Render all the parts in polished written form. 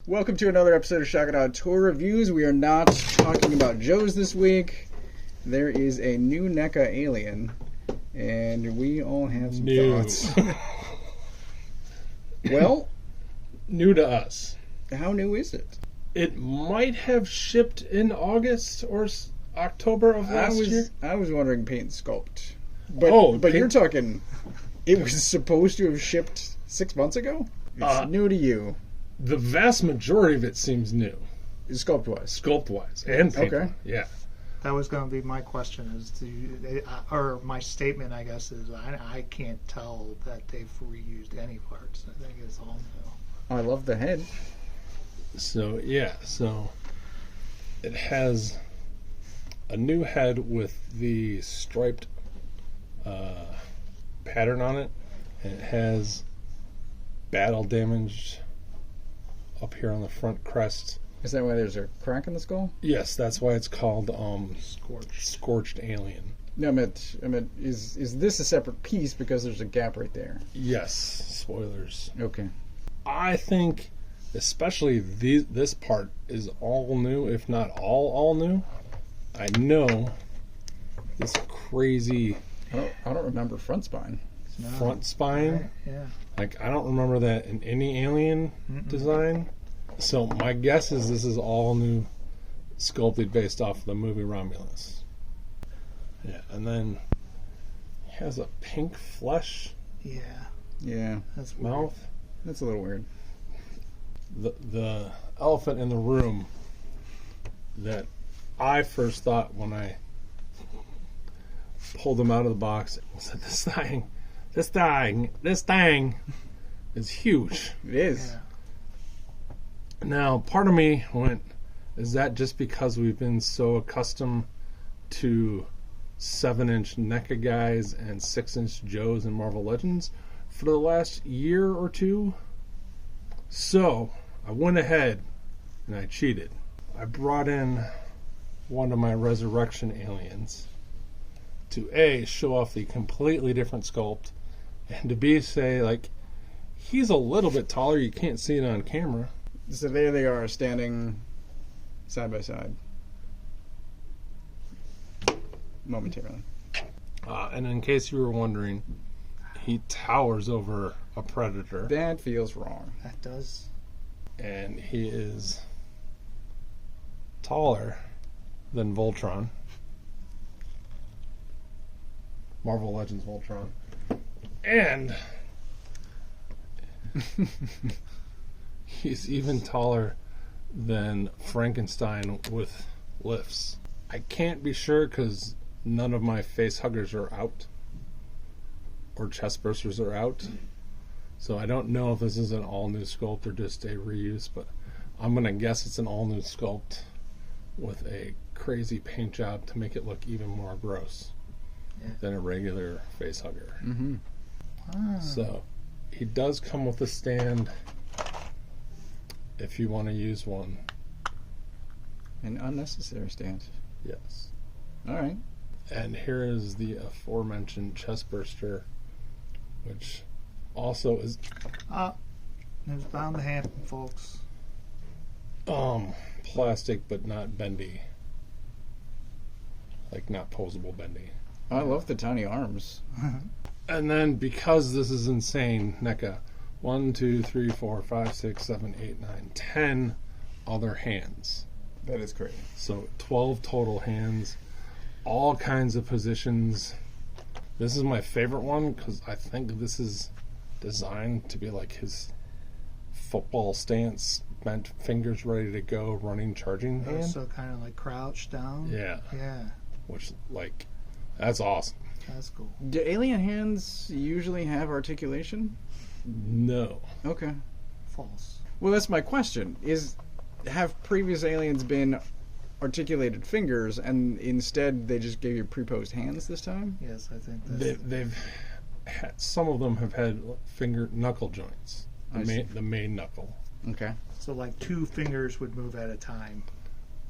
Welcome to another episode of Shock It Out Tour Reviews. We are not talking about Joe's this week. There is a new Neca alien, and we all have some thoughts. Well, new to us. How new is it? It might have shipped in August or October of last year. I was wondering paint and sculpt. But you're talking, it was supposed to have shipped 6 months ago? It's new to you. The vast majority of it seems new. Sculpt-wise. Sculpt-wise. And paint. Okay. Yeah. That was going to be my question, or my statement, I guess, is I can't tell that they've reused any parts. I think it's all new. I love the head. So, yeah. So, it has a new head with the striped pattern on it. And it has battle damaged up here on the front crest. Is that why there's a crack in the skull? Yes, that's why it's called Scorched Alien. No, I meant, is this a separate piece because there's a gap right there? Yes, spoilers. Okay. I think, especially this part is all new, if not all new. I know this crazy. I don't remember front spine. Front spine. Right, yeah. Like, I don't remember that in any Alien design. So my guess is this is all new, sculpted based off the movie Romulus. Yeah, and then he has a pink flesh. Yeah. That's weird. Mouth. That's a little weird. The elephant in the room that I first thought when I pulled him out of the box was that this thing is huge. It is. Yeah. Now, part of me went, is that just because we've been so accustomed to 7-inch NECA guys and 6-inch Joes in Marvel Legends for the last year or two? So, I went ahead and I cheated. I brought in one of my Resurrection aliens to A, show off the completely different sculpt, and to B, say, like, he's a little bit taller, you can't see it on camera. So there they are, standing side by side. Momentarily. And in case you were wondering, he towers over a predator. That feels wrong. That does. And he is taller than Voltron. Marvel Legends Voltron. And he's even taller than Frankenstein with lifts. I can't be sure because none of my face huggers are out. Or chest bursters are out. So I don't know if this is an all-new sculpt or just a reuse, but I'm going to guess it's an all-new sculpt with a crazy paint job to make it look even more gross than a regular face hugger. Mm-hmm. Ah. So he does come with a stand if you want to use one. An unnecessary stand. Yes. All right. And here is the aforementioned chest burster, which also is It's bound to happen, folks. plastic but not bendy. Like, not posable bendy. I love the tiny arms. And then, because this is insane, NECA, 1, 2, 3, 4, 5, 6, 7, 8, 9, 10 other hands. That is crazy. So 12 total hands, all kinds of positions. This is my favorite one because I think this is designed to be like his football stance, bent fingers ready to go, running, charging hand. So kind of like crouched down. Yeah. Yeah. Which, like, that's awesome. That's cool. Do alien hands usually have articulation? No. Okay. False. Well, that's my question. Have previous aliens been articulated fingers, and instead they just gave you pre-posed hands this time? Yes, I think that's... They've had, some of them have had finger knuckle joints. The main knuckle. Okay. So like 2 fingers would move at a time.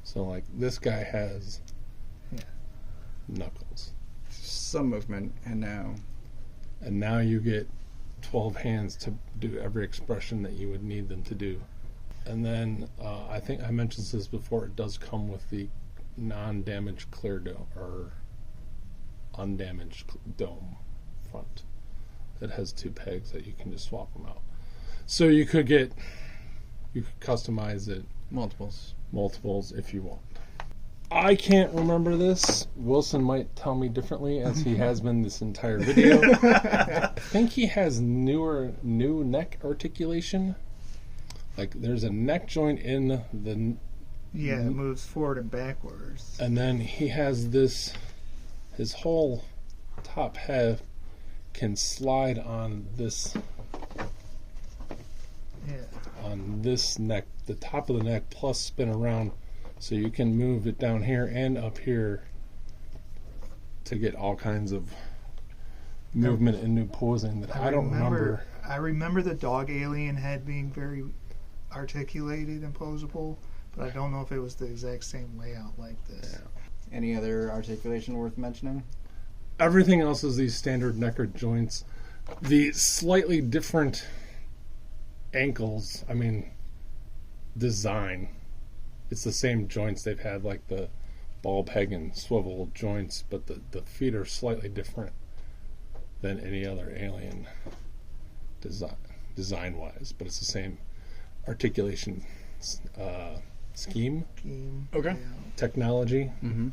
So, like, this guy has Yeah. knuckles. Some movement, and now you get 12 hands to do every expression that you would need them to do. And then I think I mentioned this before. It does come with the non-damaged clear dome or undamaged dome front. It has 2 pegs that you can just swap them out. So you could customize it multiples if you want. I can't remember this. Wilson might tell me differently, as he has been this entire video. I think he has new neck articulation. Like there's a neck joint in the... Yeah, it moves forward and backwards. And then he has this, his whole top head can slide on this... Yeah. On this neck, the top of the neck, plus spin around, so you can move it down here and up here to get all kinds of movement and new posing that I don't remember. I remember the dog alien head being very articulated and posable, but I don't know if it was the exact same layout like this. Yeah. Any other articulation worth mentioning? Everything else is these standard necker joints. The slightly different ankles, design. It's the same joints they've had, like the ball peg and swivel joints, but the feet are slightly different than any other alien design-wise. But it's the same articulation scheme. Okay. Yeah. Technology. Mm-hmm.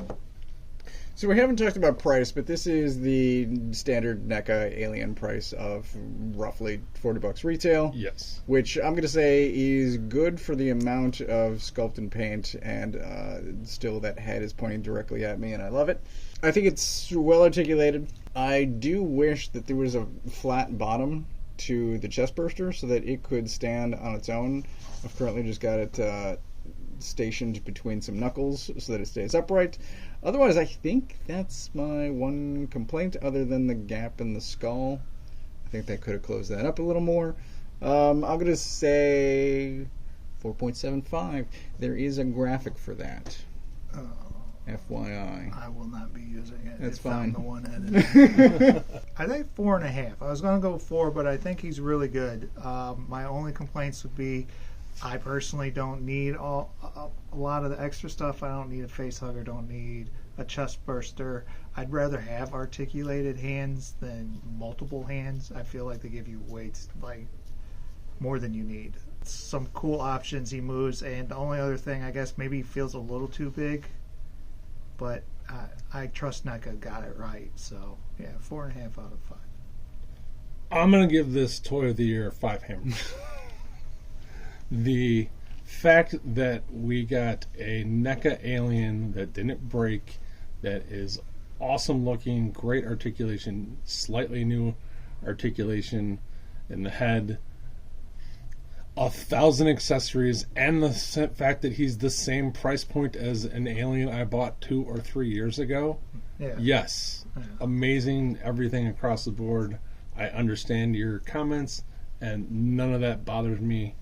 So we haven't talked about price, but this is the standard NECA alien price of roughly $40 retail. Yes. Which I'm going to say is good for the amount of sculpt and paint, and still that head is pointing directly at me, and I love it. I think it's well articulated. I do wish that there was a flat bottom to the chest burster so that it could stand on its own. I've currently just got it stationed between some knuckles so that it stays upright. Otherwise, I think that's my one complaint, other than the gap in the skull. I think they could have closed that up a little more. I'm going to say 4.75. There is a graphic for that. FYI. I will not be using it. That's It's fine. on the one edit. I think 4.5. I was going to go 4, but I think he's really good. My only complaints would be, I personally don't need a lot of the extra stuff. I don't need a face hugger, don't need a chest burster. I'd rather have articulated hands than multiple hands. I feel like they give you weights more than you need. Some cool options he moves, and the only other thing, I guess, maybe he feels a little too big, but I trust NECA got it right. So yeah, 4.5 out of 5. I'm going to give this Toy of the Year 5 hammers. The fact that we got a NECA alien that didn't break, that is awesome looking, great articulation, slightly new articulation in the head, 1,000 accessories, and the fact that he's the same price point as an alien I bought 2 or 3 years ago. Yeah. Yes. Yeah. Amazing everything across the board. I understand your comments, and none of that bothers me.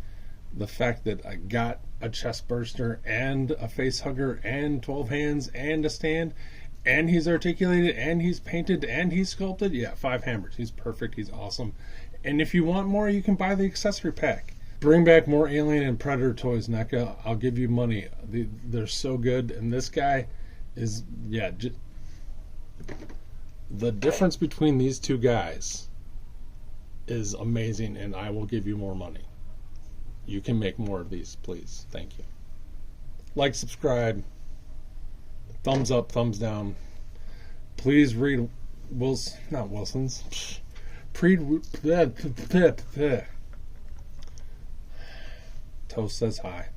The fact that I got a chest burster and a face hugger and 12 hands and a stand, and he's articulated and he's painted and he's sculpted, yeah, 5 hammers. He's perfect. He's awesome. And if you want more, you can buy the accessory pack. Bring back more Alien and Predator toys, NECA. I'll give you money. They're so good. And this guy is, the difference between these two guys is amazing, and I will give you more money. You can make more of these, please. Thank you. Like, subscribe, thumbs up, thumbs down. Please read Wilson's. Toast says hi.